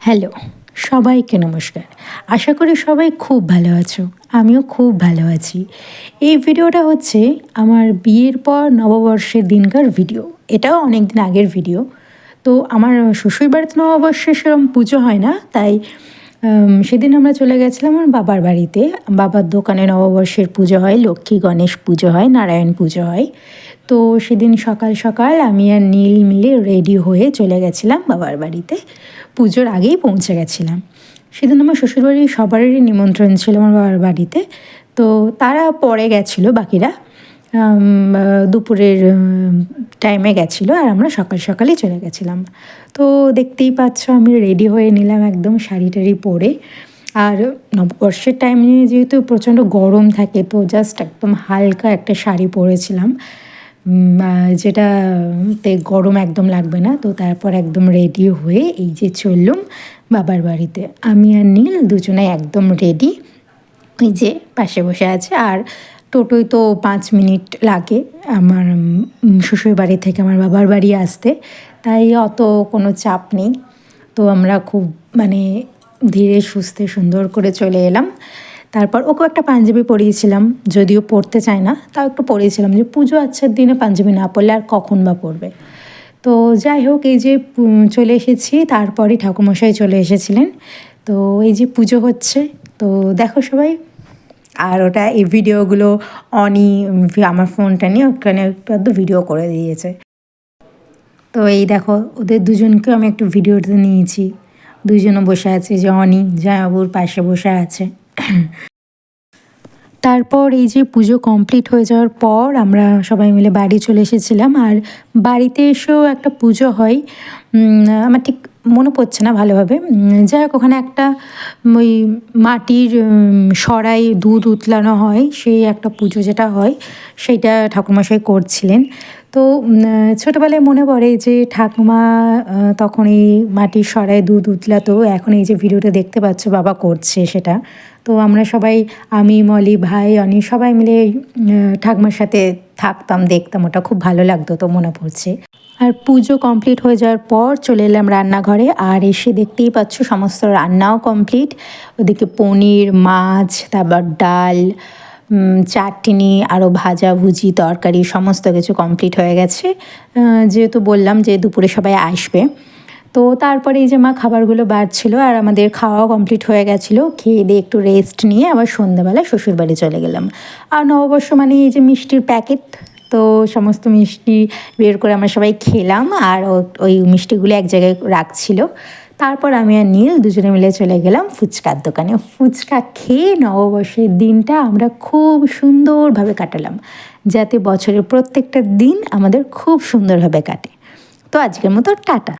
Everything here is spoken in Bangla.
হ্যালো, সবাইকে নমস্কার। আশা করি সবাই খুব ভালো আছো। আমিও খুব ভালো আছি। এই ভিডিওটা হচ্ছে আমার বিয়ের পর নববর্ষের দিনকার ভিডিও। এটাও অনেক দিন আগের ভিডিও। তো আমার শ্বশুরবাড়িতে নববর্ষে সেরকম পুজো হয় না, তাই সেদিন আমরা চলে গেছিলাম আমার বাবার বাড়িতে। বাবার দোকানে নববর্ষের পুজো হয়, লক্ষ্মী গণেশ পুজো হয়, নারায়ণ পুজো হয়। তো সেদিন সকাল সকাল আমি আর নীল মিলে রেডি হয়ে চলে গেছিলাম বাবার বাড়িতে। পুজোর আগেই পৌঁছে গেছিলাম। সেদিন আমার শ্বশুরবাড়ির সবারই নিমন্ত্রণ ছিল আমার বাবার বাড়িতে। তো তারা পরে গেছিলো বাকিরা, দুপুরের টাইমে গেছিলো, আর আমরা সকাল সকালই চলে গেছিলাম। তো দেখতেই পাচ্ছ আমি রেডি হয়ে নিলাম একদম শাড়ি টাড়ি পরে। আর নববর্ষের টাইমে যেহেতু প্রচণ্ড গরম থাকে, তো জাস্ট একদম হালকা একটা শাড়ি পরেছিলাম, যেটাতে গরম একদম লাগবে না। তো তারপর একদম রেডি হয়ে এই যে চললুম বাবার বাড়িতে। আমি আর নীল দুজনে একদম রেডি। ওই যে পাশে বসে আছে। আর টোটোয় তো 5 মিনিট লাগে আমার শ্বশুর বাড়ি থেকে আমার বাবার বাড়ি আসতে, তাই অত কোনো চাপ নেই। তো আমরা খুব ধীরে সুস্থে সুন্দর করে চলে এলাম। তারপর ওকেও একটা পাঞ্জাবি পরিয়েছিলাম, যদিও পরতে চায় না, তাও একটু পরিয়েছিলাম যে পুজো আচ্ছার দিনে পাঞ্জাবি না পরলে আর কখন বা পরবে। তো যাই হোক, এই যে চলে এসেছি, তারপরই ঠাকুরমশাই চলে এসেছিলেন। তো এই যে পুজো হচ্ছে, তো দেখো সবাই। আর ওটা এই ভিডিওগুলো অনই আমার ফোনটা নিয়ে ওখানে একটু ভিডিও করে দিয়েছে। তো এই দেখো ওদের দুজনকে আমি একটু ভিডিওতে নিয়েছি। দুইজনও বসে আছে, যে অনি জামাইবাবুর পাশে বসে আছে। তারপর এই যে পুজো কমপ্লিট হয়ে যাওয়ার পর আমরা সবাই মিলে বাড়ি চলে এসেছিলাম। আর বাড়িতে এসেও একটা পুজো হয়, আমার ঠিক মনে পড়ছে না ভালোভাবে। যাই হোক, ওখানে একটা ওই মাটির সরাই দুধ উতলানো হয়, সেই একটা পুজো যেটা হয় সেইটা ঠাকুরমশাই করছিলেন। তো ছোটোবেলায় মনে পড়ে যে ঠাকুমা তখন এই মাটির সরায় দুধ উতলাতো। এখন এই যে ভিডিওটা দেখতে পাচ্ছ বাবা করছে সেটা। তো আমরা সবাই, আমি, মলি, ভাই, অনি সবাই মিলে ঠাকুমার সাথে থাকতাম, দেখতাম, ওটা খুব ভালো লাগতো, তো মনে পড়ছে। আর পুজো কমপ্লিট হয়ে যাওয়ার পর চলে এলাম রান্নাঘরে। আর এসে দেখতেই পাচ্ছ সমস্ত রান্নাও কমপ্লিট। ওদিকে পনির, মাছ, তারপর ডাল, চাটনি, আরও ভাজাভুজি, তরকারি সমস্ত কিছু কমপ্লিট হয়ে গেছে, যেহেতু বললাম যে দুপুরে সবাই আসবে। তো তারপরে এই যে মা খাবারগুলো বাড়ছিল, আর আমাদের খাওয়াও কমপ্লিট হয়ে গেছিলো। খেয়ে দিয়ে একটু রেস্ট নিয়ে আবার সন্ধ্যাবেলা শ্বশুরবাড়ি চলে গেলাম। আর নববর্ষ মানে এই যে মিষ্টির প্যাকেট, তো সমস্ত মিষ্টি বের করে আমরা সবাই খেলাম, আর ওই মিষ্টিগুলো এক জায়গায় রাখছিল। তারপর আমি আর নীল দুজনে মিলে চলে গেলাম ফুচকার দোকানে। ফুচকা খেয়ে নববর্ষের দিনটা আমরা খুব সুন্দরভাবে কাটালাম, যাতে বছরের প্রত্যেকটা দিন আমাদের খুব সুন্দরভাবে কাটে। তো আজকের মতো টাটা।